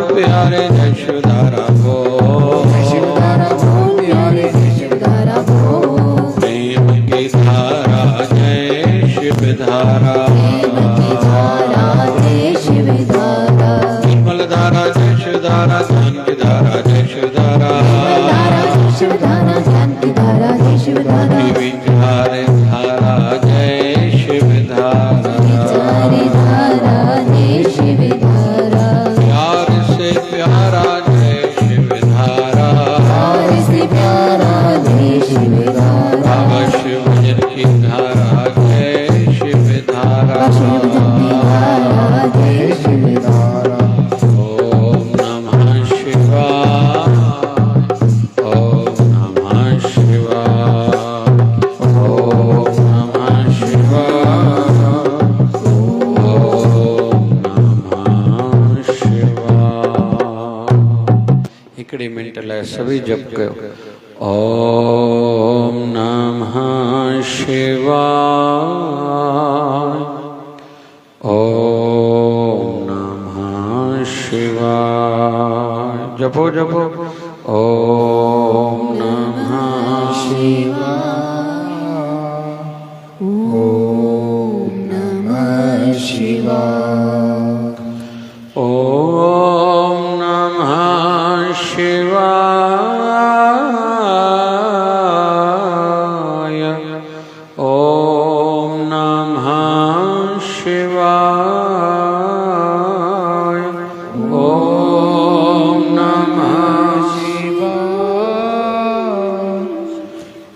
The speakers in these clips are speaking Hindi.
प्यारे जय शिवधारा बोल, शिवधारा बोल प्यारे जय शिवधारा बोल। प्रेम की धारा जय शिवधारा, प्रेम की धारा जय शिवधारा, निर्मल धारा जय शिवधारा, ज्ञान की धारा जय शिवधारा, धारा जय शिवधारा, ज्ञान की धारा जय शिवधारा, विचार धारा जय शिवधारा, विचार धारा जय शिवधारा, प्यार से प्यारा जय शिवधारा, प्यार से प्यारा जय शिवधारा, बाबा शिव भजन की धारा जय शिवधारा, शिव जन की धारा जय शिवधारा। ओम नमः शिवाय, ओम नमः शिवाय, ओम नमः शिवाय, ओम नमः शिवाय। हिकड़ी मिनट लाइ सभी जप कयो। ओम नमः शिवाय, ओम नमः शिवाय। जपो जपो। ओम नमः शिवाय, ओम नमः शिवाय, ओम नमः शिवाय, ओम नमः शिवाय, ओम नमः शिवाय,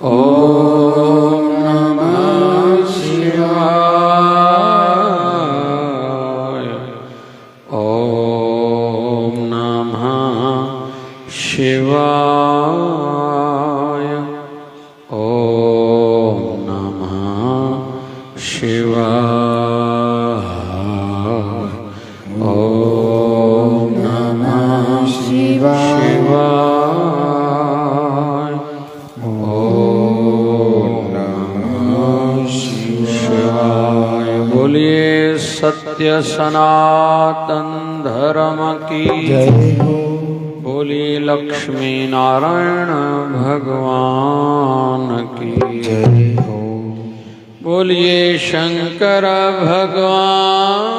ओम नमः शिवाय, ओम नमः शिवाय, ओम नमः शिवाय, ओम नमः शिवाय, ओम नमः शिवाय। बोलिए सत्य सनातन धर्म की जय हो, बोलिए लक्ष्मी नारायण भगवान की जय हो, बोलिए शंकर भगवान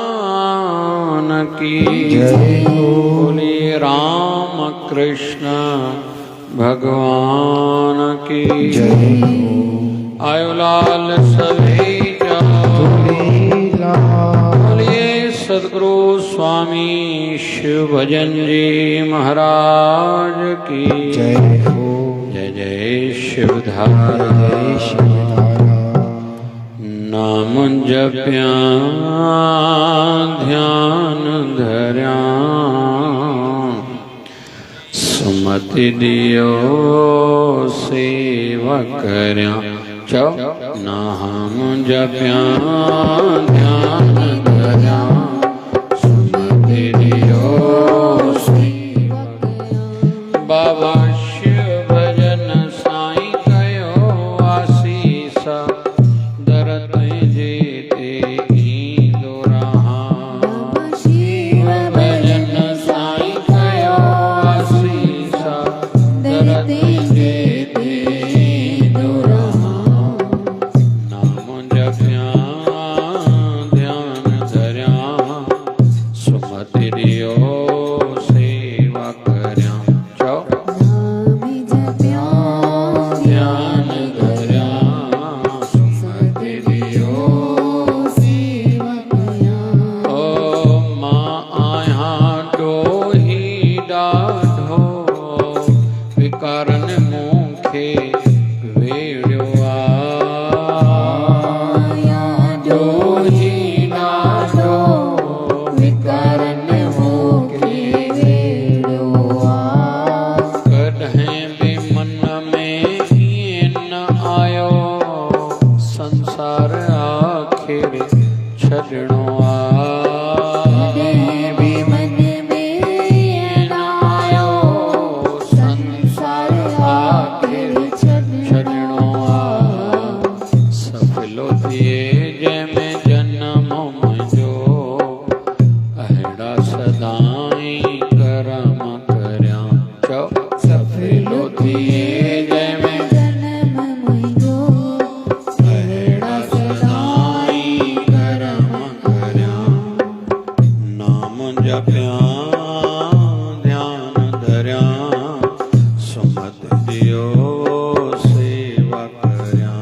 की जय हो, बोलिए राम कृष्ण भगवान की जय हो। आयो लाल सभी जाओ। लीला बोलिए सद्गुरु स्वामी शिव भजन जी महाराज की जय हो, जय जय शिवधारा, जय शिवधारा। नाम जप्या ध्यान धर्या, सुमति दियो सेवा करया। चौ नाम जप्या ध्यान धर्या, सुमति दियो सेवा करया। बाबा शिव भजन साईं कयो आसीस, दरत जेते ईंदो रहा। शिव भजन साईं कयो आसीस, दरत जेते ईंदो रहा। नाम जप्या ध्यान धर्या, कर्म कर्या चौ सफलो थिए जय में जन्म मुइयो अहेड़ा सदाई कर्म कर्या नाम जप्या ध्यान धर्या सुमत दियो सेवा कर्या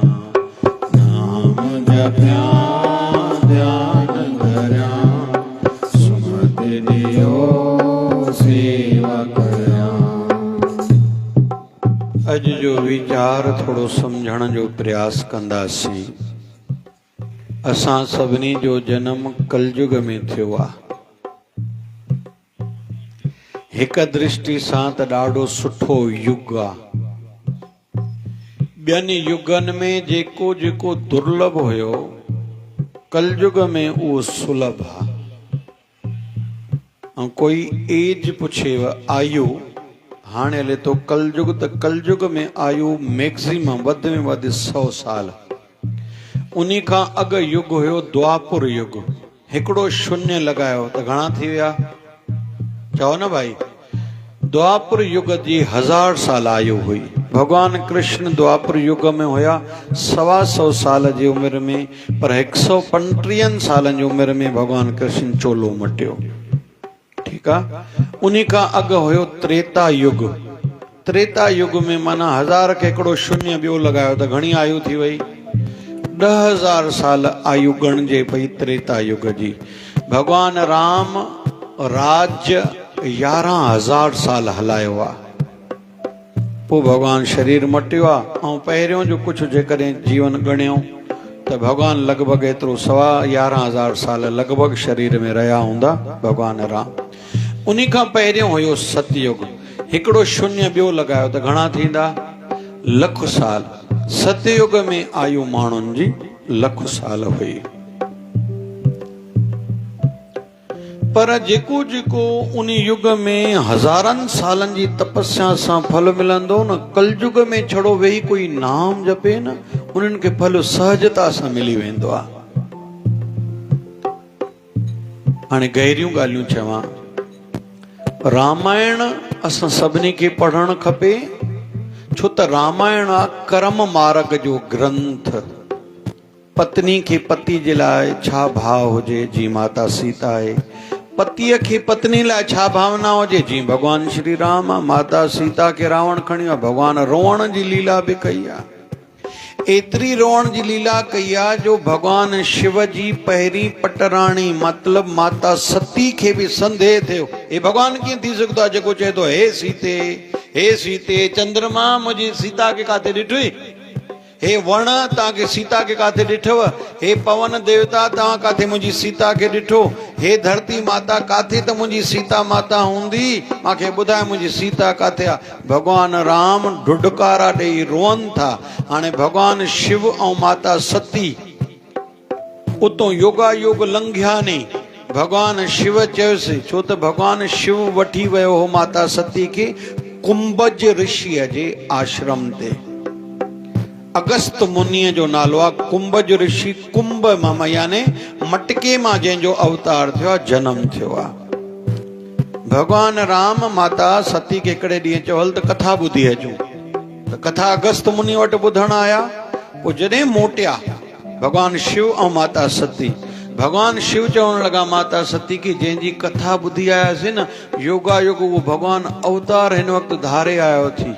नाम जप्या ध्यान धर्या सुमत दियो सेवा कर्या। अज जो वीचार थोड़ो समझण जो प्रयास कंदासीं। असां सभिनी जो जन्म कलयुग में थियो आहे। हिक दृष्टि सां त ॾाढो सुठो युग आहे। ॿियनि युगनि में जेको जेको दुर्लभ हुयो कलयुग में उहो सुलभ आहे। ऐं कोई एज पुछेव आयु हाणे हले तो कलयुग त कलयुग में आयु मैक्सिमम वध में वध 100 साल। उन्हीं खां अॻु युग हुयो द्वापुर युग। हिकिड़ो शून्य लॻायो त घणा थी विया चओ न भाई। द्वापुर युग जी 1000 साल आयु हुई। भगवान कृष्ण द्वापुर युग में हुया 125 साल जी उम्र में, पर 135 साल जी उम्र में भगवान कृष्ण चोलो मटियो। ठीक है। उन्हीं का अग हुयो त्रेता युग। त्रेता युग में माना 1000 के हिकिड़ो शून्य ॿियो लगायो त घणी आयु थी वई 10,000 साल आयु गणजे पई त्रेता युग जी। भगवान राम राज्य 11,000 साल हलायो आहे। पोइ भगवान शरीर मटियो आहे। ऐं पहिरियों जो कुछ जेकॾहिं जीवन गणियो त भगवान लगभग एतिरो 11,000 साल लगभग शरीर में रहिया हूंदा भगवान राम। उन्हीं खां पहिरियों हुयो सतयुग। हिकिड़ो शून्य ॿियो लगायो त घणा थींदा 1,00,000 साल। सतयुग में आयु माण्हुनि जी 1,00,000 साल हुई। पर जेको जेको उन युग में हज़ारनि सालनि जी तपस्या सां फल मिलंदो न, कलयुग में छड़ो वेही कोई नाम जपे न उन्हनि खे फल सहजता सां मिली वेंदो आहे। हाणे गहरियूं ॻाल्हियूं चवां। रामायण असां सभिनी खे पढ़णु खपे, छो त रामायण आहे कर्म मार्ग जो ग्रंथ। पत्नी खे पति जे लाइ छा भाव हुजे जी माता सीता आहे, पतीअ खे पत्नी लाइ छा भावना हुजे जी भगवान श्री राम आहे। माता सीता खे रावण खणी आहे, भगवान रोअण जी लीला बि कई आहे। एतिरी रोअण जी लीला कई आहे जो भगवान शिव जी पहिरीं पटराणी मतलब माता सती खे बि संदेह थियो हे भगवान कीअं थी सघंदो आहे जेको चए थो हे सीते चंद्रमा मुंहिंजी सीता खे काथे ॾिठुई, हे वण तव्हांखे सीता खे काथे ॾिठव, हे पवन देवता तव्हां काथे मुंहिंजी सीता खे ॾिठो, हे धरती माता काथे त मुंहिंजी सीता माता हूंदी, मूंखे ॿुधाए मुंहिंजी सीता काथे आहे। भगवान राम ढुढकारा ॾेई रोअनि था। हाणे भगवान शिव ऐं माता सती उतो योगा योग लंघिया नी। भगवान शिव चयोसि, छो त भगवान शिव वठी वियो हो माता सती खे कुंभज ऋषिअ जे आश्रम ते। अगस्त मुनीअ जो नालो आहे। कुंभज ऋषि कुंभ मां याने मटके मां जंहिंजो अवतार थियो आहे, जन्म थियो आहे। भगवान राम माता सती खे हिकिड़े ॾींहुं चयो हल त कथा ॿुधी अचूं। त कथा अगस्त मुनि वटि ॿुधण आया। पोइ जॾहिं मोटिया भगवान शिव ऐं माता सती, भगवान शिव चवण लॻा माता सती की जंहिंजी कथा ॿुधी आयासीं न योगा योग उहो भगवान अवतार हिन वक़्तु धारे आयो थी।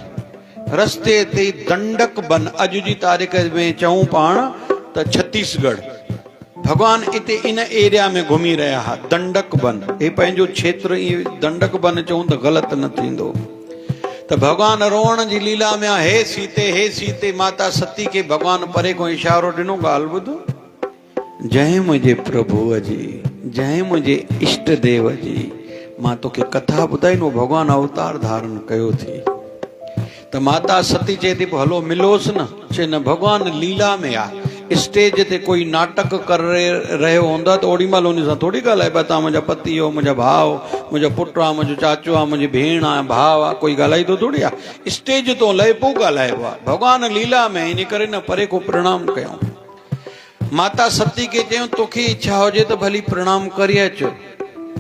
रस्ते ते दंडक बन अॼु जी तारीख़ में चऊं पाण त छत्तीसगढ़ भगवान इते इन एरिया में घुमी रहिया हुआ। दंडक बन हे पंहिंजो क्षेत्र दंडक बन चऊं त ग़लति न थींदो। त भगवान रोअण जी लीला में हे सीते माता सती खे भगवान परे को इशारो ॾिनो ॻाल्हि ॿुधो, जय मुंहिंजे प्रभुअ जी, जय मुंहिंजे इष्ट देव जी, मां तोखे कथा ॿुधाई न भगवान अवतार धारण कयो थी। त माता सती चए थी हलो मिलोसि न। चए न भगवान लीला में आहे। स्टेज ते कोई नाटक करे रहियो हूंदा त ओॾी महिल उन सां थोरी ॻाल्हाइबा तव्हां मुंहिंजा पति हो, मुंहिंजा भाउ, मुंहिंजो पुटु आहे, मुंहिंजो चाचो आहे, मुंहिंजी भेण आहे, भाउ आहे, कोई ॻाल्हाईंदो थोरी आहे। स्टेज तो लहे पोइ ॻाल्हाइबो आहे। भगवान लीला में इन करे न परे को प्रणाम कयूं। माता सती खे चयूं तोखे इच्छा हुजे त भली प्रणाम करे अच।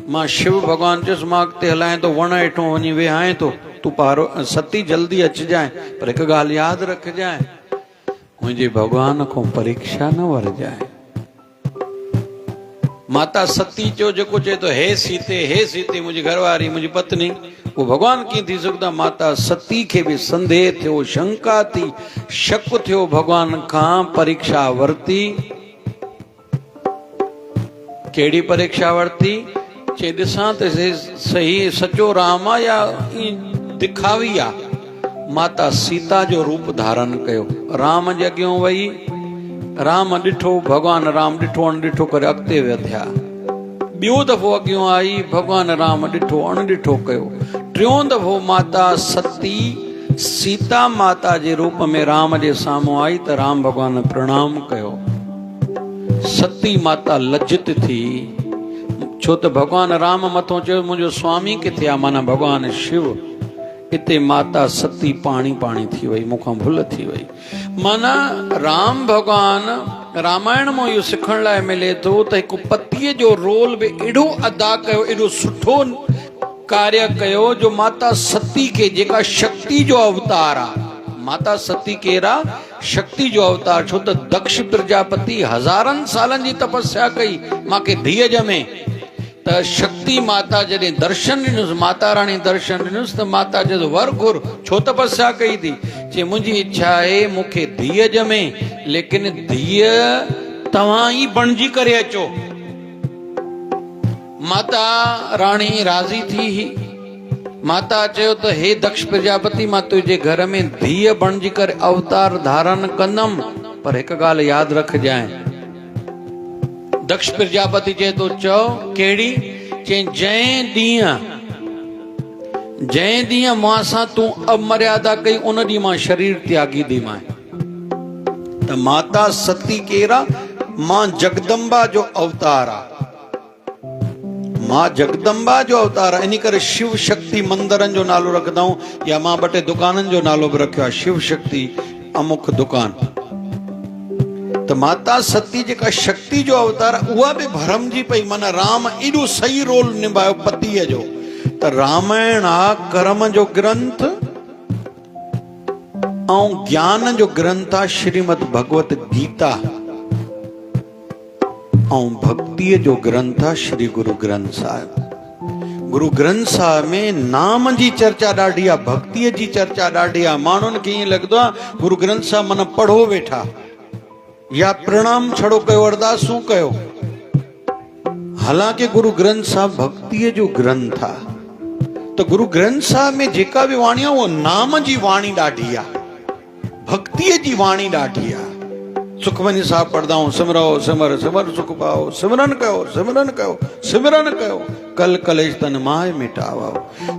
मां शिव भगवान चयुसि मां अॻिते हलाए तो वण हेठों वञी वेहाए तो तूं पारो सती जल्दी अचिजांइ पर हिकु ॻाल्हि यादि रखजांइ मुंहिंजे भगवान खां परीक्षा न वरजांइ। माता सती जो जेको चए तो हे सीते मुंहिंजी घरवारी मुंहिंजी पत्नी वो भगवान कीअं थी सघंदा। माता सती खे बि संदेह थियो शंका थी शक थियो भगवान खां परीक्षा वरती। कहिड़ी परीक्षा वरती चे ॾिसां त सही सचो राम आहे या दिखावी आहे। माता सीता जो रूप धारण कयो राम जे अॻियां वई राम ॾिठो भगवान राम ॾिठो अणॾिठो करे अॻिते वधिया। ॿियो दफ़ो अॻियां आई भगवान राम ॾिठो अणॾिठो कयो। टियों दफ़ो माता सती सीता माता जे रूप में राम जे साम्हूं आई त राम भगवान प्रणाम कयो। सती माता लज्जित थी छो त भगवान राम मथों चयो मुंहिंजो स्वामी किथे आहे माना भगवान शिव। इते माता सती पाणी पाणी थी वई मूंखां भुल थी वई। माना राम भगवान रामायण मां इहो सिखण लाइ मिले थो त हिकु पतीअ जो रोल बि एॾो अदा कयो एॾो सुठो कार्य कयो जो माता सती खे जेका शक्ति जो अवतार आहे। माता सती केरा शक्ति जो अवतार छो त दक्ष प्रजापति हज़ारनि सालनि जी तपस्या कई मांखे धीअ ॼमे त शक्ति माता जॾहिं दर्शन ॾिनुसि माता रानी दर्शन ॾिनुसि त माता जो वर घुर छो तपस्या कई थी चए मुंहिंजी इच्छा आहे मूंखे धीअ ॼमे लेकिन धीअ तव्हां ई बणिजी करे अचो। माता रानी राज़ी थी। माता चयो त हे दक्ष प्रजापति मां तुंहिंजे घर में धीअ बणिजी करे अवतार धारण कंदमि पर हिकु ॻाल्हि यादि रखजांइ। दक्ष प्रजापति चए तो चओ कहिड़ी चई जंहिं ॾींहुं मां सां तूं अमर्यादा कई उन ॾींहुं मां शरीर त्यागी दीमांइ। त माता सती केरा मां जगदम्बा जो अवतार आहे। मां जगदम्बा जो अवतार आहे इन करे शिव शक्ति मंदिरनि जो नालो रखंदा आहियूं या मां 2 टे दुकाननि जो नालो बि रखियो आहे शिव शक्ति अमुक दुकान। त माता सती जेका शक्ति जो अवतार उहा बि भरमजी पई माना राम एॾो सही रोल निभायो पतीअ जो। त रामायण आहे कर्म जो ग्रंथ ऐं ज्ञान जो ग्रंथ आहे श्रीमद भगवत गीता ऐं भक्तीअ जो ग्रंथ आहे श्री गुरु ग्रंथ साहिब। गुरु ग्रंथ साहिब में नाम जी चर्चा ॾाढी आहे भक्तीअ जी चर्चा ॾाढी आहे। माण्हुनि खे ईअं लॻंदो आहे गुरु ग्रंथ साहिब माना पढ़ो वेठा या प्रणाम छड़ो कयो अरदासूं कयो। हालांकि गुरु ग्रंथ साहिब भक्तीअ जो ग्रंथ आहे। त गुरु ग्रंथ साहिब में जेका बि वाणी आहे उहा नाम जी वाणी ॾाढी आहे भक्तीअ जी वाणी ॾाढी आहे। सुखमनी साहिब पढ़ंदा आहियूं सिमरो सिमर सिमर सुख पाओ सिमरन कयो सिमरन कयो कल कलेश तन माए मिटाओ।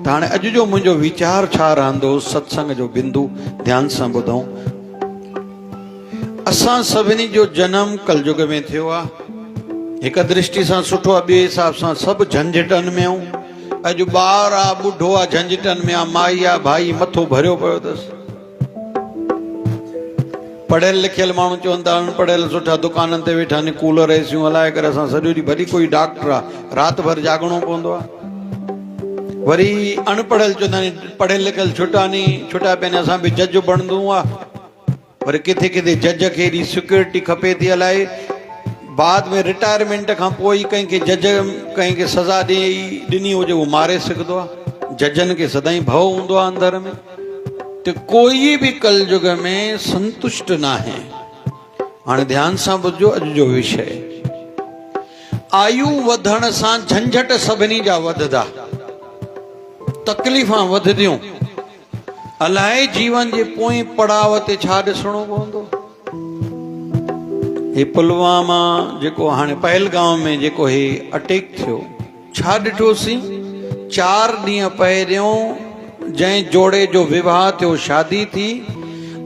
त हाणे अॼु जो मुंहिंजो वीचार छा रहंदो सत्संग जो बिंदु ध्यान सां ॿुधो। असां सभिनी जो जनम कलयुग में थियो आहे। हिकु दृष्टि सां सुठो आहे ॿिए हिसाब सां सभु झंझटनि में आहियूं। अॼु ॿार आहे ॿुढो आहे झंझटनि में आहे माई आहे भाई मथो भरियो पियो अथसि। पढ़ियल लिखियल माण्हू चवनि था अनपढ़ियल सुठा दुकाननि ते वेठा आहिनि कूलर एसियूं हलाए करे असां सॼो ॾींहुं भली कोई डॉक्टर आहे राति भर जागणो पवंदो आहे। वरी अनपढ़ियल चवंदा आहिनि पढ़ियल लिखियल छुटा नी छुटा पहिने असां बि जज बणंदो आहे। वरी किथे किथे जज खे एॾी सिक्योरिटी खपे थी अलाए बाद में रिटायरमेंट खां पोइ ई कंहिंखे जज कंहिंखे सज़ा ॾिनी हुजे उहो मारे सघंदो आहे। जजनि खे सदाईं भउ हूंदो आहे अंदर में। त कोई बि कलयुग में संतुष्ट न आहे। हाणे ध्यान सां ॿुधो अॼु जो विषय आयु वधण सां झंझट सभिनी जा वधदा तकलीफ़ां वधदियूं। अलाए जीवन जे पोएं पड़ाव ते छा ॾिसणो पवंदो। हे पुलवामा जेको हाणे पहलगाम में जेको हे अटैक थियो छा ॾिठोसीं 4 ॾींहं पहिरियों जंहिं जोड़े जो विवाह थियो शादी थी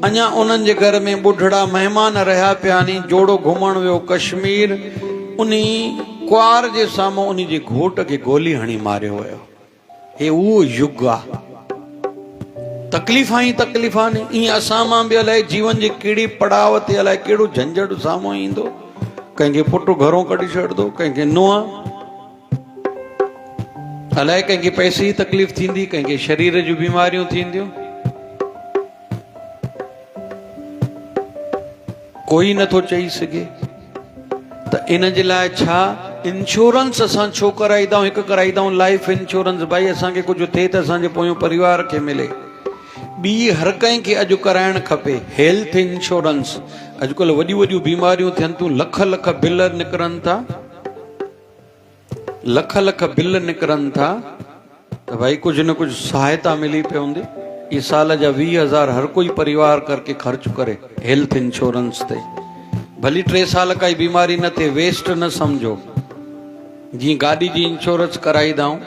अञा उन्हनि जे घर में ॿुढड़ा महिमान रहिया पिया नी जोड़ो घुमण वियो कश्मीर उन कुंवार जे साम्हूं उन जे घोट खे गोली हणी मारियो वियो। हे उहो युग आहे तकलीफ़ां ई तकलीफ़ां नी। ईअं असां मां बि अलाए जीवन जे कहिड़ी पड़ाव ते अलाए कहिड़ो झंझट साम्हूं ईंदो। कंहिंखे पुटु घरों कढी छॾंदो कंहिंखे नुंहुं अलाए कंहिंखे पैसे जी तकलीफ़ थींदी, कंहिंखे शरीर जूं बीमारियूं थींदियूं, कोई नथो चई सघे। त इन जे लाइ छा इंश्योरेंस असां छो कराईंदा आहियूं? हिकु कराईंदा आहियूं लाइफ इंश्योरेंस, भाई असांखे कुझु थिए त असांजे पोयों परिवार खे मिले। ॿी हर कंहिंखे अॼु कराइणु खपे हेल्थ इंश्योरेंस। अॼुकल्ह वॾियूं वॾियूं बीमारियूं थियनि थियूं, लख लख बिल निकिरनि था, लख लख बिल निकिरनि था, त भाई कुझु न कुझु सहायता मिली पवंदी। ये साल जा 20,000 हर कोई परिवार करके खर्च करे हेल्थ इंश्योरेंस ते। भली 3 साल काई बीमारी न थिए, वेस्ट न समझो। जी गाड़ी जी इंश्योरेंस कराईंदा आहियूं,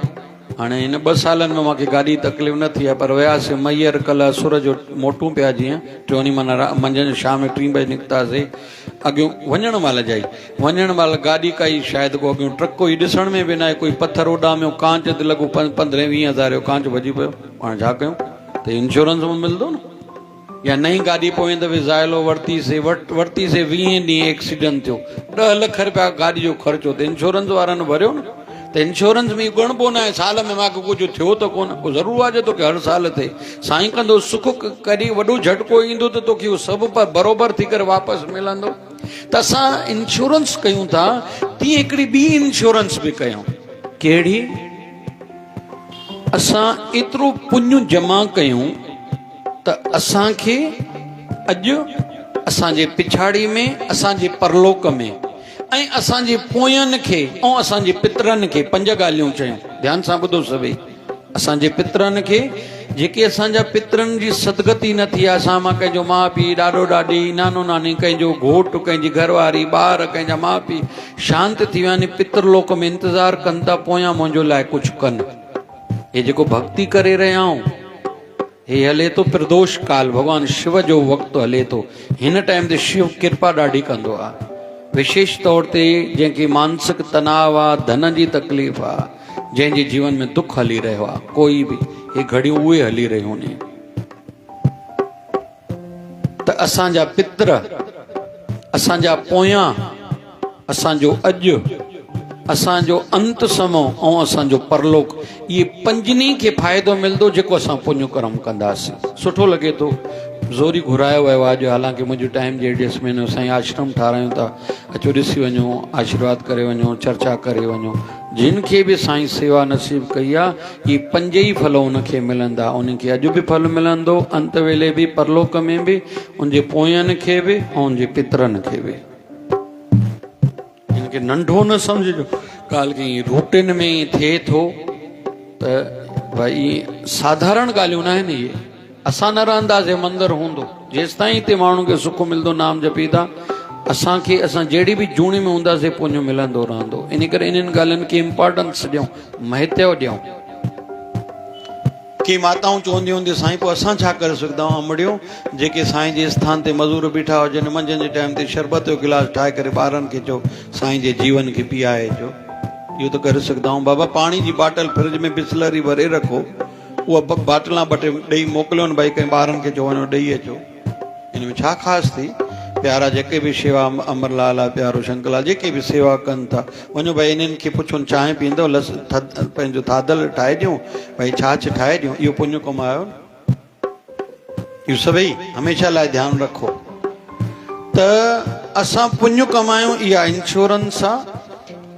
हाणे हिन 2 सालनि में मूंखे गाॾी तकलीफ़ न थी आहे, पर वियासीं मैयर कल्ह असुर जो मोटूं पिया, जीअं टियों माना मंझंदि शाम 3 बजे निकितासीं। अॻियों वञण महिल जाई वञण महिल गाॾी काई शायदि को अॻियों ट्रक कोई ॾिसण में बि न आहे, कोई पथर उॾामियो, कांच ते लॻो 15-20 जो कांच भॼी पियो। पाण छा कयूं? त इंश्योरेंस में मिलंदो न। या नई गाॾी पोइ दफ़े ज़ाइलो वरितीसीं 20 ॾींहं एक्सीडेंट थियो, 10 लख रुपया गाॾी जो ख़र्चो, त इंश्योरेंस वारनि भरियो न। त इंश्योरेंस में ॻणिबो न आहे साल में मूंखे कुझु थियो त कोन, को ज़रूरु आहे जो तोखे हर साल थिए। साईं कंदो सुख, कॾहिं वॾो झटको ईंदो त तोखे उहो सभु पर बराबरि थी करे वापसि मिलंदो। त असां इंश्योरेंस कयूं था, तीअं हिकिड़ी ॿी इंश्योरेंस बि कयूं। कहिड़ी? असां एतिरो पुञ जमा कयूं त असांखे अॼु असांजे पिछाड़ी में, असांजे परलोक में ऐं असांजे पोयनि खे ऐं असांजे पितरनि खे 5 ॻाल्हियूं चयूं। ध्यान सां ॿुधो सभई। असांजे पितरनि खे, जेके असांजा पितरनि जी सदगति न थी आहे, असां मां कंहिंजो माउ पीउ, ॾाॾो ॾाॾी, नानो नानी, कंहिंजो घोटु, कंहिंजी घरवारी, ॿार, कंहिंजा माउ पीउ शांति थी विया आहिनि, पितरलोक में इंतज़ारु कनि था पोयां मुंहिंजो लाइ कुझु कनि। हे जेको भक्ति करे रहिया आहियूं, हे हले तो प्रदोष काल, भगवान शिव जो वक़्तु हले तो। हिन टाइम ते शिव कृपा ॾाढी कंदो आहे। विशेष तौर ते जंहिंखे मानसिक तनाव आहे, धन जी तकलीफ़ आहे, जंहिंजे जीवन में दुख हली रहियो आहे, कोई बि, हे घड़ियूं उहे हली रहियूं आहिनि। त असांजा पितर, असांजा पोयां, असांजो अॼु, असांजो अंत समो ऐं असांजो परलोक, इहे 5 खे फ़ाइदो मिलंदो जेको असां पुण्य कर्म कंदासीं। सुठो लॻे थो, ज़ोरी घुरायो वियो आहे अॼु, हालांकि मुंहिंजो टाइम जे एडजस्ट में साईं आश्रम ठारायूं था, अचो ॾिसी वञो, आशीर्वाद करे वञो, चर्चा करे वञो। जिन खे बि साईं सेवा नसीब कई आहे, इहे 5 ई फल उनखे मिलंदा। उनखे अॼु बि फल मिलंदो, अंत वेले बि, परलोक में बि, उनजे पोयनि खे बि ऐं उनजे पितरनि खे बि। इनखे नंढो न सम्झिजो, ॻाल्हि की रूटीन में ई थिए थो त भई साधारण ॻाल्हियूं न आहिनि इहे। असां न रहंदासीं, मंदरु हूंदो, जेसि ताईं हिते माण्हुनि खे सुख मिलंदो, नाम जपीदा, असांखे, असां जहिड़ी बि जूणी में हूंदासीं, पुञ मिलंदो रहंदो। इन करे इन्हनि ॻाल्हियुनि खे इम्पोर्टेंस ॾियूं, महत्व ॾियूं। की माताऊं चवंदियूं हूंदियूं, साईं पोइ असां छा करे सघंदा आहियूं? अमड़ियूं जेके साईं जे स्थान ते मज़ूर बीठा हुजनि, मंझंदि जे टाइम ते शरबत जो गिलास ठाहे करे ॿारनि खे चओ, साईं जे जीवन खे पीआए अचो। इहो त करे सघंदा आहियूं। बाबा पाणी जी बाटल फ्रिज में बिस्लरी भरे रखो, उहा बाटलां 2 टे ॾेई मोकिलियो न, भई कंहिं ॿारनि खे चओ वञो ॾेई अचो। इन में छा ख़ासि थी? प्यारा जेके बि शेवा, अमरलाल आहे, प्यारो शंकरलाल, जेके बि सेवा कनि था, वञो भई इन्हनि खे पुछो चांहि पीअंदव, पंहिंजो थाधल ठाहे ॾियूं, भई छाछ ठाहे ॾियूं, इहो पुञ कमायो न। इहो सभई हमेशह लाइ ध्यानु रखो त असां पुञ कमायूं, इहा इंश्योरेंस आहे।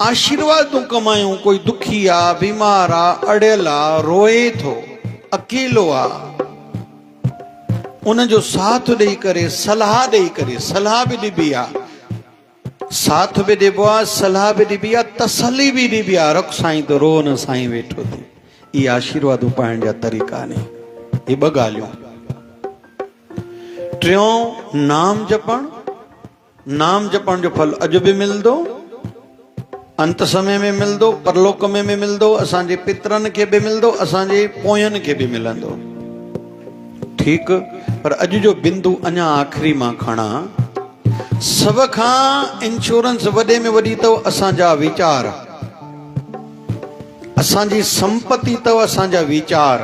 आशीर्वादूं कमायूं, कोई दुखी आहे, बीमार आहे, अड़ियल आहे, रोए थो, अकेलो आहे, उनजो साथ ॾेई करे, सलाह ॾेई करे, सलाह बि ॾिबी आहे, साथ बि ॾिबो आहे, सलाह बि ॾिबी आहे, तसली बि ॾिबी आहे। रख साईं त रो न, साईं वेठो थी। इहे आशीर्वादूं पाइण जा तरीक़ा आहिनि। इहे 2 ॻाल्हियूं। टियों, नाम जपण। नाम जपण जो फल अॼु बि मिलंदो, अंत समय में मिलंदो, परलोक में बि मिलंदो, असांजे पितरनि खे बि मिलंदो, असांजे पोयनि खे बि मिलंदो। ठीकु, पर अॼु जो बिंदु अञा आख़िरी मां खणा। सभ खां इंश्योरेंस वॾे में वॾी अथव असांजा वीचार, असांजी संपत्ति अथव असांजा वीचार।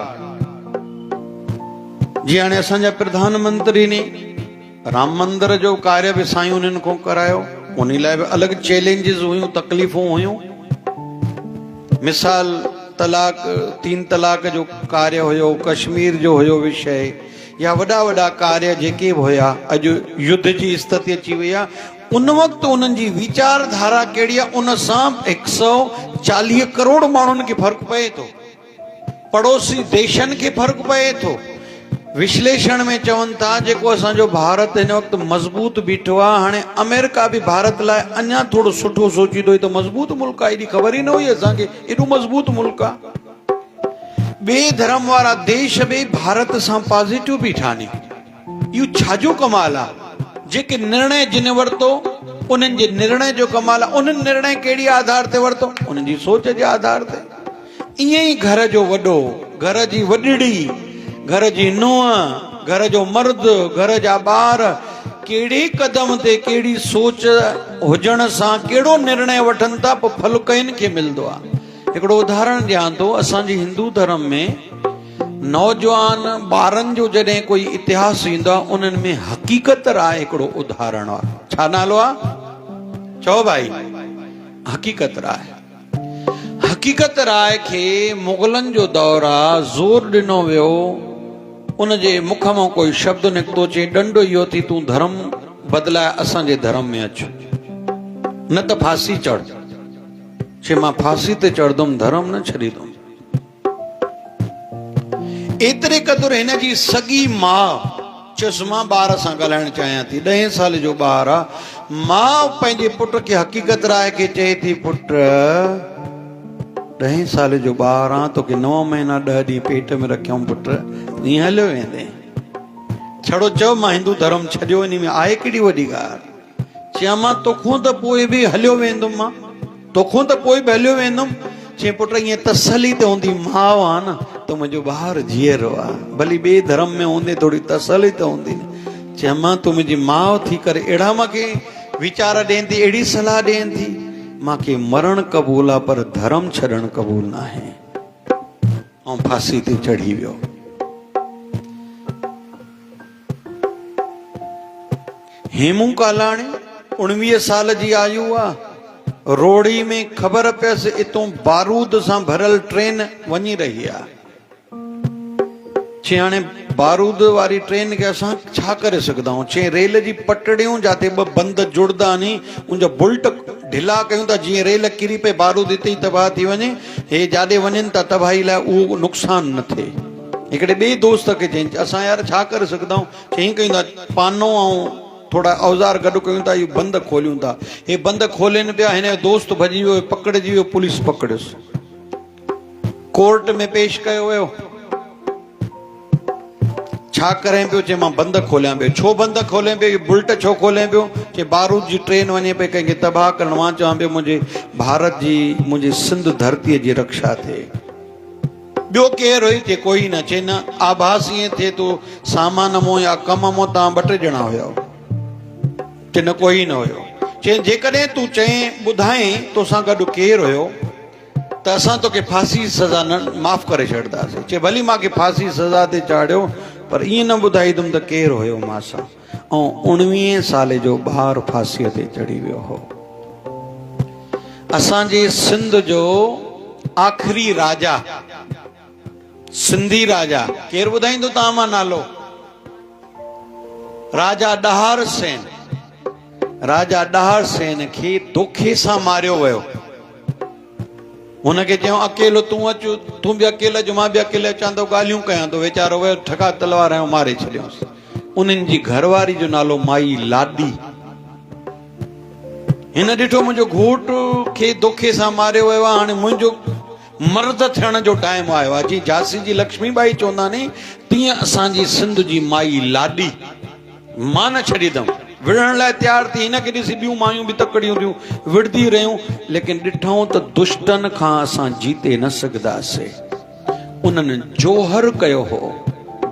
जीअं हाणे असांजा प्रधानमंत्री ने राम मंदिर जो कार्य बि साईं उन्हनि खां करायो, उन लाइ बि अलॻि चैलेंजिस हुयूं, तकलीफ़ूं हुयूं। मिसाल तलाक 3 तलाक जो कार्य हुयो, कश्मीर जो हुयो विषय, या वॾा वॾा कार्य जेके बि हुया, अॼु युद्ध जी स्थिति अची वई आहे, उन वक़्तु उन्हनि जी वीचारधारा कहिड़ी आहे, उन सां 140 करोड़ माण्हुनि खे फ़र्क़ु पए थो, पड़ोसी देशनि खे फ़र्क़ु पए थो। विश्लेषण में चवनि था जेको असांजो भारत हिन वक़्तु मज़बूत बीठो आहे, हाणे अमेरिका बि भारत लाइ अञा थोरो सुठो सोचींदो त मज़बूत मुल्क आहे, एॾी ख़बर ई न हुई असांखे एॾो मज़बूत मुल्क आहे। ॿिए धर्म वारा देश बि भारत सां पॉज़िटिव बीठा आहिनि। इहो छाजो कमाल आहे? जेके निर्णय जिन वरितो उन्हनि जे निर्णय जो कमाल आहे। उन्हनि निर्णय कहिड़ी आधार ते वरितो? उन्हनि जी सोच जे आधार ते। ईअं ई घर जो वॾो, घर जी वॾड़ी, घर जी नुंहुं, घर जो मर्द, घर जा ॿार कहिड़े क़दम ते कहिड़ी सोच हुजण सां कहिड़ो निर्णय वठनि था, पोइ फल कइन खे मिलंदो आहे। हिकिड़ो उदाहरण ॾियां थो, असांजे हिंदू धर्म में नौजवान ॿारनि जो जॾहिं कोई इतिहास ईंदो आहे, उन्हनि में हक़ीक़त राय हिकिड़ो उदाहरण आहे। छा नालो आहे? चओ भाई। हक़ीक़त राय। हक़ीक़त राय खे मुग़लनि जो दौर आहे, ज़ोर ॾिनो वियो, उनजे मुख मां कोई शब्द निकितो, चई डंडो इहो थी तूं धर्म बदिलाए असांजे धर्म में अच, न त फांसी चढ़। चए मां फांसी ते चढ़ंदुमि, धर्म न छॾींदुमि। एतिरे क़दुरु हिन जी सॻी माउ चयुसि मां ॿार सां ॻाल्हाइणु चाहियां थी, 10 साल जो ॿार आहे। माउ पंहिंजे पुट खे हक़ीक़त राय खे चए थी, पुट 10 साल जो ॿार आहे, तोखे 9 महीना 10 ॾींहं पेट में रखियऊं, पुट ईअं हलियो वेंदे। छड़ो चओ मां हिंदू धर्म छॾियो, इन में आहे कहिड़ी वॾी ॻाल्हि? चयां मां तोखूं त पोइ बि हलियो वेंदुमि, मां तोखूं त पोइ बि हलियो वेंदुमि। चई पुट ईअं तसली त हूंदी, माउ आहे न, त मुंहिंजो ॿारु जीअरो आहे, भली ॿिए धर्म में हूंदे थोरी तसली त हूंदी न। चयां मां तूं मुंहिंजी माउ थी करे अहिड़ा मूंखे वीचार ॾियनि थी, अहिड़ी सलाह ॾियनि थी, मूंखे मरण क़बूल आहे पर धर्म छॾणु क़बूल न आहे। ऐं फांसी ते चढ़ी वियो। हेमू कालाणी 19 साल जी आयु आहे। रोड़ी में ख़बर पियसि इतों बारूद सां भरियल ट्रेन वञी रही आहे। चई हाणे बारूद वारी ट्रेन खे असां छा करे सघंदा आहियूं? चई रेल जी पटड़ियूं जाते 2 बंद जुड़दा नी, उनजा बुल्ट ढिला कयूं था, जीअं रेल किरी पे बारूद हिते ई तबाह थी वञे, हे जाॾे वञनि था तबाही लाइ उहो नुक़सान न थिए। हिकिड़े ॿिए दोस्त खे चई असां यार छा करे सघंदा आहियूं? चई कयूं था पानो ऐं थोड़ा औज़ार गॾु कयूं था, इहो बंद खोलियूं था। हे बंद खोलनि पिया, हिन जो दोस्त भॼी वियो, पकड़जी वियो, पुलिस पकड़ियुसि, कोर्ट में पेश कयो वियो। छा करें पियो? चए मां बंद खोलियां पियो। छो बंद खोलें पियो? बुल्ट छो खोलें पियो? चए बारूद जी ट्रेन वञे पई, कंहिंखे तबाह करणु। मां चवां पियो मुंहिंजे भारत जी, मुंहिंजी सिंध धरतीअ जी रक्षा थिए। ॿियो केरु हुई? चए कोई न। चए न, आभास ईअं थिए थो सामान मो या कम मो तव्हां 2-3 ॼणा हुया। चए न कोई न हुयो। चए जेकॾहिं तूं चएं ॿुधाए तोसां गॾु केरु हुयो त असां तोखे फांसी जी सज़ा न माफ़ करे छॾंदासीं। चए भली मूंखे फांसी जी सज़ा ते चाढ़ियो, पर ईअं न ॿुधाईंदुमि त केरु हुयो मां सां। ऐं 19 साल जो ॿारु फांसीअ ते चढ़ी वियो हो। असांजे सिंध जो आख़िरी राजा, सिंधी राजा केरु ॿुधाईंदो तव्हां मां नालो? राजा ॾहार सेन। राजा ॾहार सेन खे धोखे सां मारियो वियो। हुनखे चयो अकेलो तूं अचु, तूं बि अकेलो अचु, मां बि अकेलो अचां थो, ॻाल्हियूं कयां थो। वीचारो वियो, ठका तलवार ऐं मारे छॾियोसि। उन्हनि जी घरवारी जो नालो माई लाडी। हिन ॾिठो मुंहिंजो घोटु खे धोखे सां मारियो वियो आहे, हाणे मुंहिंजो मर्द थियण जो टाइम आयो आहे। जीअं झांसी जी लक्ष्मीबाई चवंदा नी, तीअं असांजी सिंध जी माई लाडी। मां न छॾींदमि, विढ़ण लाइ तयारु थी। हिनखे ॾिसी ॿियूं मायूं बि तकड़ियूं थियूं, विढ़ंदी रहियूं, लेकिन ॾिठूं त दुष्टनि खां असां जीते न सघंदासीं। उन्हनि जोहर कयो हो।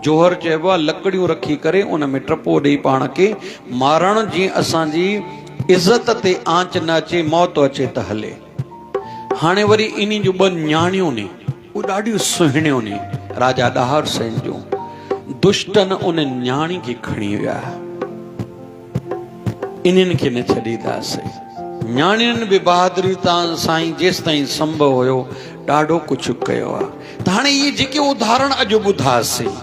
जोहर चइबो आहे लकड़ियूं रखी करे उन में टपो ॾेई पाण खे मारणु, जीअं असांजी इज़त ते आंच न अचे, मौत अचे त हले। हाणे वरी इन जूं 2 न्याणियूं ने, उहे ॾाढियूं सुहिणियूं ने, राजा ॾहार सेन जूं। दुष्टनि उन न्याणी खे खणी विया। इन्हनि खे न छॾींदासीं। न्याणियुनि बि बहादुरी तां साईं जेसि ताईं संभव हुयो ॾाढो कुझु कयो आहे। त हाणे इहे जेके उदाहरण अॼु ॿुधासीं,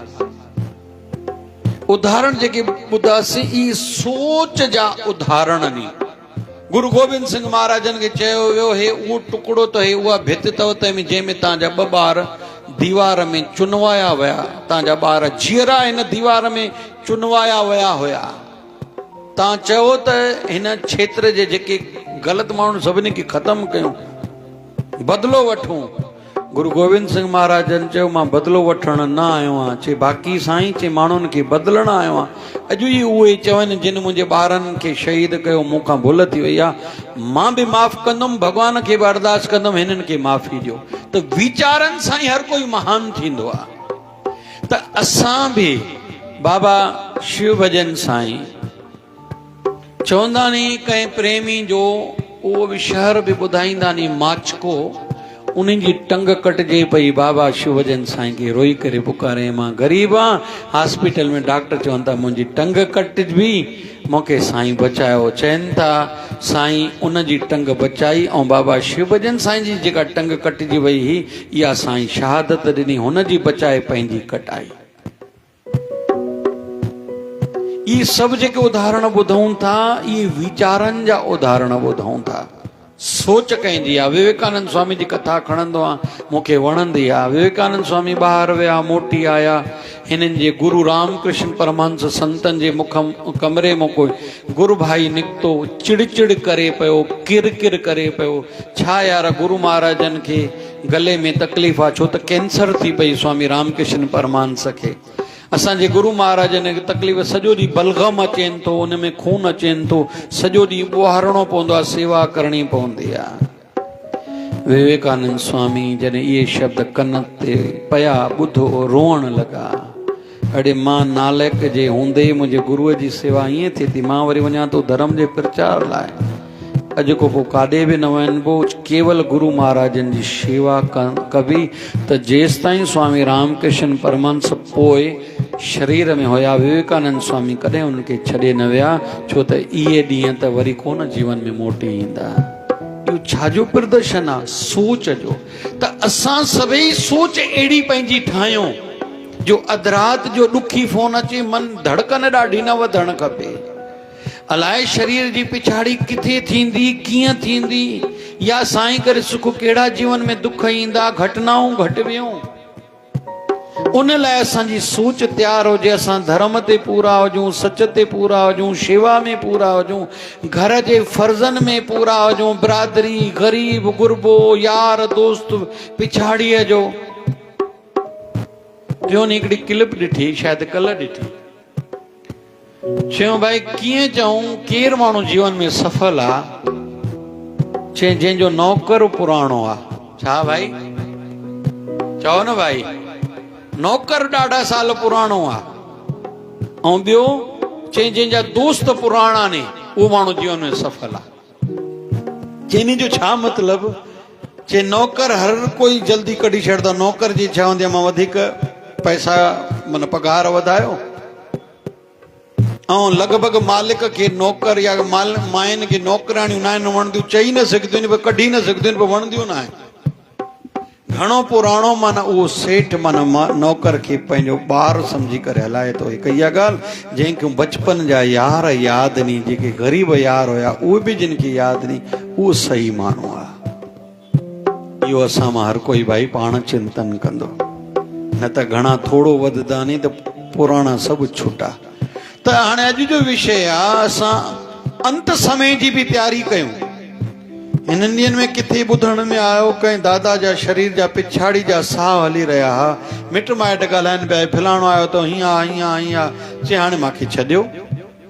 उदाहरण जेके ॿुधासीं इहे सोच जा उदाहरण नी। गुरु गोबिंद सिंह महाराजन खे चयो वियो, हे उहो टुकड़ो त हे उहा भित अथव तंहिंमें जंहिंमें तव्हांजा 2 ॿार दीवार में चुनवाया विया, तव्हांजा ॿार जीअरा हिन दीवार में चुनवाया विया हुया। तव्हां चयो त हिन क्षेत्र जे जेके ग़लति माण्हू सभिनी खे ख़तमु कयूं, बदिलो वठूं। गुरु गोबिंद सिंह महाराजन चयो मां बदिलो वठण न आयो आहियां, चे बाक़ी साईं चे माण्हुनि खे बदिलण आयो आहियां। अॼु ई उहे चवनि जिन मुंहिंजे ॿारनि खे शहीद कयो, मूंखां भुल थी वई आहे, मां बि माफ़ कंदुमि, भॻवान खे बि अरदास कंदुमि हिननि खे माफ़ी ॾियो। त वीचारनि सां ई हर कोई महान थींदो आहे। त असां बि बाबा शिव भजन साईं चवंदा नी, कंहिं प्रेमी जो उहो बि शहर बि ॿुधाईंदा नी माचको, उन्हनि जी टंग कटिजे पई, बाबा शिव भजन साईं खे रोई करे पुकारे, मां ग़रीब आहियां, हॉस्पिटल में डॉक्टर चवनि था मुंहिंजी टंग कटिजबी, मूंखे साईं बचायो। चवनि था साईं उन जी टंग बचाई, ऐं बाबा शिव भजन साईं जी जेका टंग कटिजी वई हुई, इहा साईं शहादत ॾिनी, हुन जी बचाए पंहिंजी कटाई। इहे सभु जेके उदाहरण ॿुधूं था, इहे वीचारनि जा उदाहरण ॿुधूं था, सोच कंहिंजी आहे। विवेकानंद स्वामी जी कथा खणंदो आहे, मूंखे वणंदी आहे। विवेकानंद स्वामी ॿाहिरि विया, मोटी आया, हिननि जे गुरु रामकृष्ण परमहंस संतनि जे कमरे में कोई गुरु भाई निकितो, चिड़चिड़ करे पियो, किरकिर करे पियो। छा यार, गुरु महाराजनि खे गले में तकलीफ़ आहे, छो त कैंसर थी पई स्वामी रामकृष्ण परमहंस खे। असांजे गुरु महाराजनि खे तकलीफ़, सॼो ॾींहुं बलगम अचेनि थो, उन में खून अचेनि थो, सॼो ॾींहुं ॿुहारणो पवंदो आहे, सेवा करणी पवंदी आहे। विवेकानंद स्वामी जॾहिं इहे शब्द कन ते पिया ॿुधो, रोअण लॻा। अड़े मां नालक जे हूंदे मुंहिंजे गुरूअ जी सेवा ईअं थिए थी, मां वरी वञा थो धर्म जे प्रचार लाइ, अॼु को पोइ काॾे बि न वञिबो, केवल गुरु महाराजनि जी शेवा कबी। त जेसि ताईं स्वामी रामकृष्ण परमहंस पोइ शरीर में हुया, विवेकानंद स्वामी कॾहिं उनखे छॾे न विया, छो त इहे ॾींहं त वरी कोन जीवन में मोटी ईंदा। इहो छाजो प्रदर्शन आहे? सोच जो। त असां सभई सोच अहिड़ी पंहिंजी ठाहियूं जो अधु राति जो ॾुखी फोन अचे, मन धड़कन ॾाढी न वधणु खपे। अलाए शरीर जी पिछाड़ी किथे थींदी, कीअं थींदी, या साईं करे सुख कहिड़ा जीवन में दुख ईंदा, घटनाऊं घटिबियूं, उन लाइ असांजी सोच तयारु हुजे। असां धर्म ते पूरा हुजूं, सच ते पूरा हुजूं, शेवा में पूरा हुजूं, घर जे फर्ज़नि में पूरा हुजूं, बिरादरी, ग़रीब, गुरबो, यार दोस्त पिछाड़ीअ जो। टियों ॾींहुं हिकिड़ी क्लिप ॾिठी, शायदि कल्ह ॾिठी, चयूं भाई कीअं चऊं केरु माण्हू जीवन में सफल आहे, चई जंहिंजो नौकर पुराणो आहे। छा भाई चओ न भाई, नौकर ॾाढा साल पुराणो आहे। ऐं ॿियो चई जंहिंजा दोस्त पुराणा ने, उहो माण्हू जीवन में सफल आहे। चइनी जो छा मतिलबु? चई नौकर हर कोई जल्दी कढी छॾंदो, नौकर जी छा हूंदी आहे, मां वधीक पैसा माना पघार वधायो, ऐं लॻभॻि मालिक खे नौकर या माइनि खे नौकराणियूं न आहिनि वणंदियूं, चई न सघंदियूं आहिनि, कढी न सघंदियूं आहिनि, पर वणंदियूं न आहिनि। घणो पुराणो माना उहो सेठ माना नौकर खे पंहिंजो ॿार सम्झी करे हलाए थो। हिकु इहा ॻाल्हि, जंहिंखे बचपन जा यार यादि नी, जेके ग़रीब यार हुया उहे बि जिन खे यादि नी, उहो सही माण्हू आहे। इहो असां मां हर कोई भाई पाण चिंतन कंदो, न त घणा थोरो वधंदा नी त पुराणा सभु छुटा। त हाणे अॼु जो विषय आहे, असां अंत समय जी बि तयारी कयूं। हिननि ॾींहंनि में किथे ॿुधण में आयो, कंहिं दादा जा शरीर जा पिछाड़ी जा साह हली रहिया हुआ, मिट माइट ॻाल्हाइनि पिया, फलाणो आयो त हीअं हीअं, चई हाणे मूंखे छॾियो,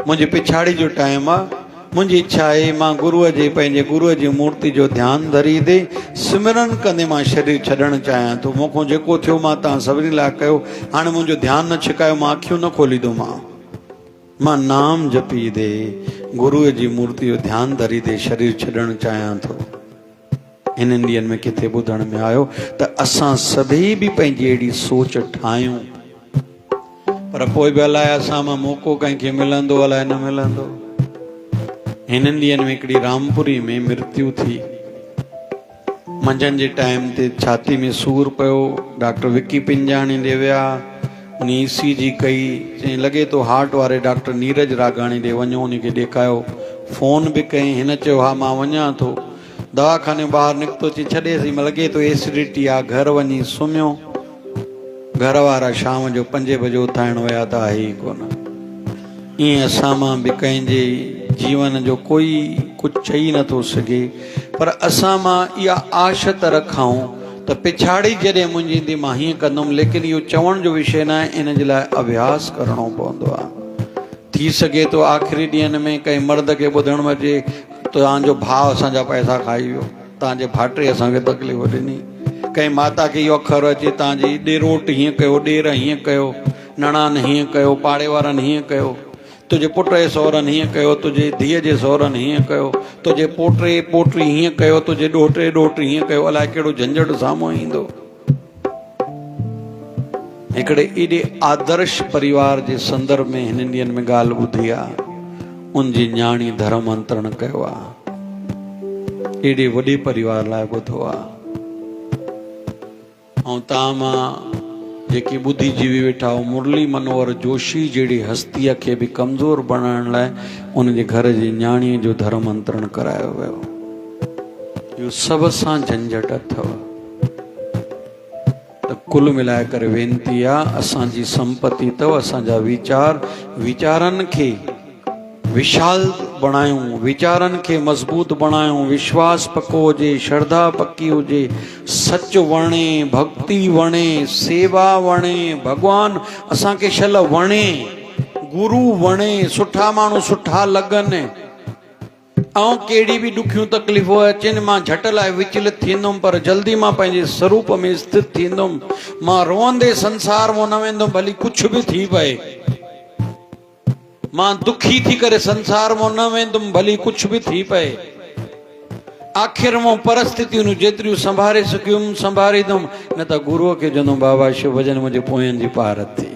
मुंहिंजी पिछाड़ी जो टाइम आहे, मुंहिंजी इच्छा आहे मां गुरूअ जे पंहिंजे गुरूअ जी मूर्ति जो ध्यानु धरी दे सिमरन कंदे मां शरीर छॾणु चाहियां थो। मूंखां जेको थियो मां तव्हां सभिनी लाइ कयो, हाणे मुंहिंजो ध्यानु न छिकायो, मां अखियूं न खोलींदोमांव, मां नाम जपी दे गुरूअ जी मूर्ति जो ध्यानु धरी दे शरीर छॾणु चाहियां थो। हिननि ॾींहंनि में किथे ॿुधण में आयो त असां सभई बि पंहिंजी अहिड़ी सोच ठाहियूं, पर पोइ बि अलाए असां मां मौक़ो कंहिंखे मिलंदो अलाए न मिलंदो। हिननि ॾींहंनि में हिकिड़ी रामपुरी में मृत्यु थी, मंझंदि जे टाइम ते छाती में सूर पियो, डॉक्टर विक्की पिंजाणी ॾे विया, उन ECG कई, चई लॻे थो हार्ट वारे डॉक्टर नीरज रागाणी ॾे वञो, उनखे ॾेखारियो। फ़ोन बि कई, हिन चयो हा मां वञा थो। दवाखाने ॿाहिरि निकितो, चई छॾेसि, लॻे थो एसिडिटी आहे, घर वञी सुम्हियो। घर वारा शाम जो 5 बजे उथाइण विया त आहे ई कोन। ईअं असां मां बि कंहिंजे जीवन जो कोई कुझु चई नथो सघे, पर असां मां इहा आश त रखूं त पिछाड़ी जॾहिं मुंहिंजी ईंदी मां हीअं कंदुमि, लेकिन इहो चवण जो विषय न आहे, इन जे लाइ अभ्यास करिणो पवंदो आहे। थी सघे थो आख़िरी ॾींहंनि में कंहिं मर्द खे ॿुधण में अचे तव्हांजो भाउ असांजा पैसा खाई वियो, तव्हांजे भाइटे असांखे तकलीफ़ ॾिनी। कंहिं माता खे इहो अखर अचे तव्हांजी ॾेरोट हीअं कयो, ॾेर हीअं कयो, नणान हीअं कयो, पाड़े वारनि हीअं कयो, तुंहिंजे पुट जे सहुरनि हीअं कयो, तुंहिंजे धीअ जे सहुरनि हीअं कयो, तुंहिंजे पोटे पोटी हीअं कयो, तुंहिंजे ॾोहिटे ॾोहिटी हीअं कयो। अलाए कहिड़ो झंझट साम्हूं ईंदो। हिकिड़े एॾे आदर्श परिवार जे संदर्भ में हिन ॾींहंनि में ॻाल्हि ॿुधी आहे, उनजी न्याणी धर्म अंतरण कयो आहे। एॾे वॾे परिवार लाइ ॿुधो आहे। ऐं तव्हां मां जेकी ॿुधीजीवी वेठा हो, मुरली मनोहर जोशी जहिड़ी हस्तीअ खे बि कमज़ोर बणाइण लाइ उनजे घर जी न्याणीअ जो धर्म अंतरण करायो वियो। इहो सभ सां झंझट अथव। त कुल मिलाए करे वेनती आहे, असांजी संपत्ति अथव असांजा वीचार, वीचारनि खे विशाल बणायूं, वीचारनि खे मज़बूत बणायूं, विश्वास पको हुजे, श्रद्धा पकी हुजे, सच वणे, भक्ति वणे, सेवा वणे, भगवान असांखे शल वणे, गुरु वणे, सुठा माण्हू सुठा लॻनि। ऐं कहिड़ी बि ॾुखियूं तकलीफ़ूं अचनि, मां झट लाइ विचलित थींदुमि, पर जल्दी मां पंहिंजे स्वरूप में स्थित थींदुमि। मां रोअंदे संसार में न वेंदुमि, भली कुझु बि थी पए। मां दुखी थी करे संसार में न वेंदुमि, भली कुझु बि थी पए। आख़िर मां परिस्थितियूं जेतिरियूं संभाले सघियुमि संभालींदुमि, न त गुरूअ खे चवंदुमि बाबा शिव भजन मुंहिंजे पोयनि जी पार थी।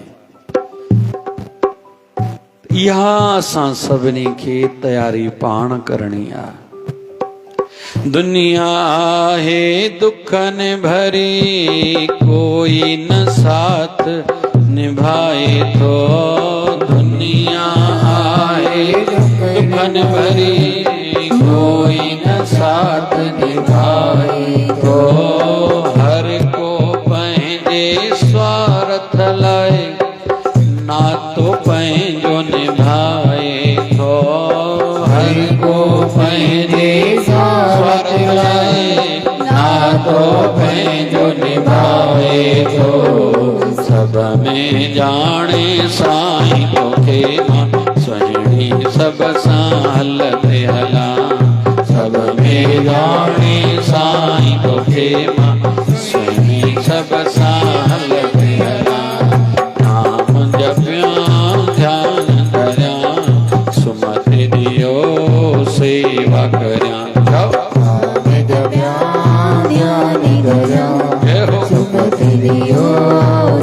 इहा असां सभिनी खे तयारी पाण करणी आहे। दुनिया आहे दुखनि भरी, कोई न साथ निभाए थो। दुनिया आहे दुखनि भरी, कोई न साथ निभाए थो। हर को पंहिंजे स्वार्थ लाइ नातो पंहिंजो निभाए थो। हर को पंहिंजे स्वार्थ लाइ नातो पंहिंजो निभाए थो। सब में जाने साईं तोखे मां सुहिणी सब सां हलते हलां। सब में जाने साईं तोखे मां सुहिणी सब सां हलते हलां। नाम जपियां ध्यान धरियां, सुमति दियो सेवा करियां। नाम जपियां ध्यान धरियां, सुमति दियो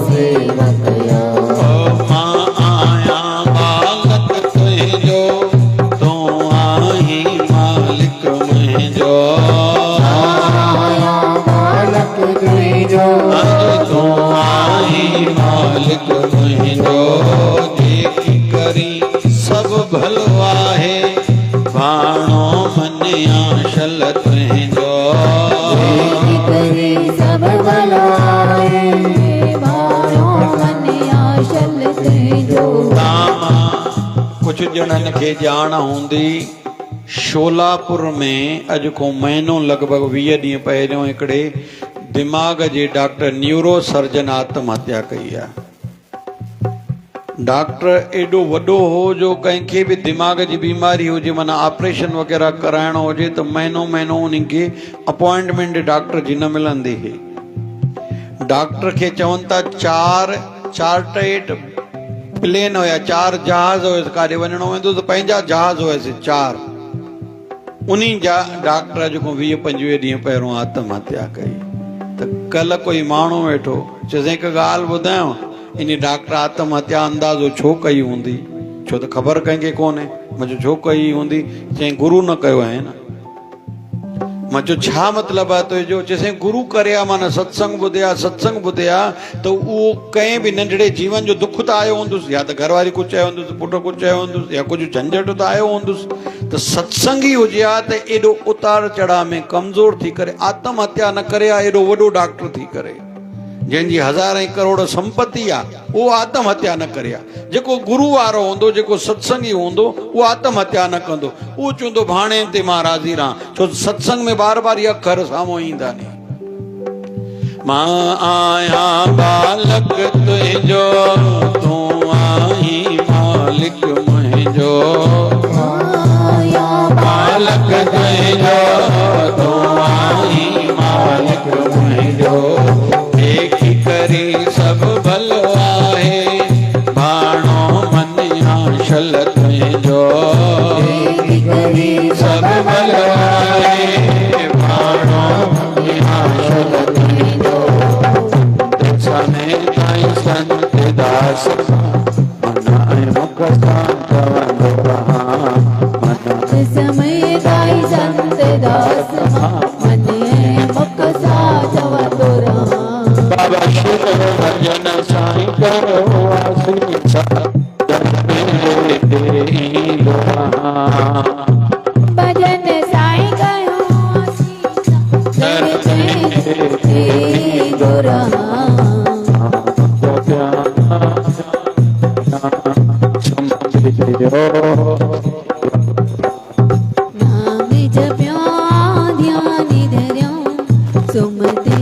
सेवा करियां। मां आया बालक तुंहिंजो, तूं आहीं मालिक मुंहिंजो। आया बालक तुंहिंजो, तूं आहीं मालिक मुंहिंजो। जेकी करी सब भलो आहे, भाणो मनिया शल तुंहिंजो। जेकी करी सब भलो आहे, भाणो मनिया शल तुंहिंजो। कुझु ॼणनि खे ॼाण हूंदी, शोलापुर में अॼु खां महीनो लॻभॻि 20 ॾींहं पहिरियों हिकिड़े दिमाग़ जे डॉक्टर न्यूरो सर्जन आत्महत्या कई आहे। डॉक्टर एॾो वॾो हो जो कंहिंखे बि दिमाग़ जी बीमारी हुजे, माना ऑपरेशन वग़ैरह कराइणो हुजे त महीनो महीनो उनखे अपॉइंटमेंट डॉक्टर जी न मिलंदी हुई। डॉक्टर खे चवनि था 4 चार्टर्ड प्लेन हुया, 4 जहाज हुयसि, काॾे वञिणो वेंदो त पंहिंजा जहाज हुयसि 4। उन्ही जा डॉक्टर अॼु खां 20-25 ॾींहं पहिरियों आत्महत्या कई। त कल्ह कोई माण्हू वेठो चयोसि हिकु ॻाल्हि ॿुधायांव, इन डॉक्टर आत्महत्या अंदाज़ो छो कई हूंदी? छो त ख़बर कंहिंखे कोन्हे, मुंहिंजो छो कई हूंदी? चई गुरू न कयो आहे न। मां जो छा मतलब आहे तो जो चैसे गुरु करया माना सत्संग ॿुधिया तो उहो कंहिं बि नंढड़े जीवन जो दुख त आयो हूंदुसि या त घरवारी कुझु चयो हूंदुसि पुट कुझु चयो हूंदुसि या कुझु झंझट त आयो हूंदुसि त सत्संगी हुजे हा त एॾो उतार चढ़ाव में कमज़ोर थी करे आत्महत्या न करे हा एॾो वॾो डॉक्टर थी करे जंहिंजी हज़ार ऐं करोड़ संपत्ति आहे उहो आत्महत्या न करे हा जेको गुरु वारो हूंदो जेको सत्संगी हूंदो उहो आत्महत्या न कंदो उहो चवंदो भाणे ते मां राज़ी रहां छो सत्संग में बार बार इहा अखर साम्हूं ईंदा नी मां आहियां बालक तुंहिंजो तूं आहीं मालिक मुंहिंजो बालक तुंहिंजो तूं आहीं मालिक मुंहिंजो देखी करी सब भल आहे भाणो मनिया शल तुंहिंजो देखी करी सब भल आहे भाणो मनिया शल तुंहिंजो दर्शन ताईं संत दास मन ऐं मुख सां चवंदो रहां मन समय गाई संत दास मन ऐं मुख सां चवंदो रहां बाबा शिव भजन साईं करो आसीसा भजन साईं कयो आसीसा दो रहां नाम जप्यो ध्यान धर्यो सुमति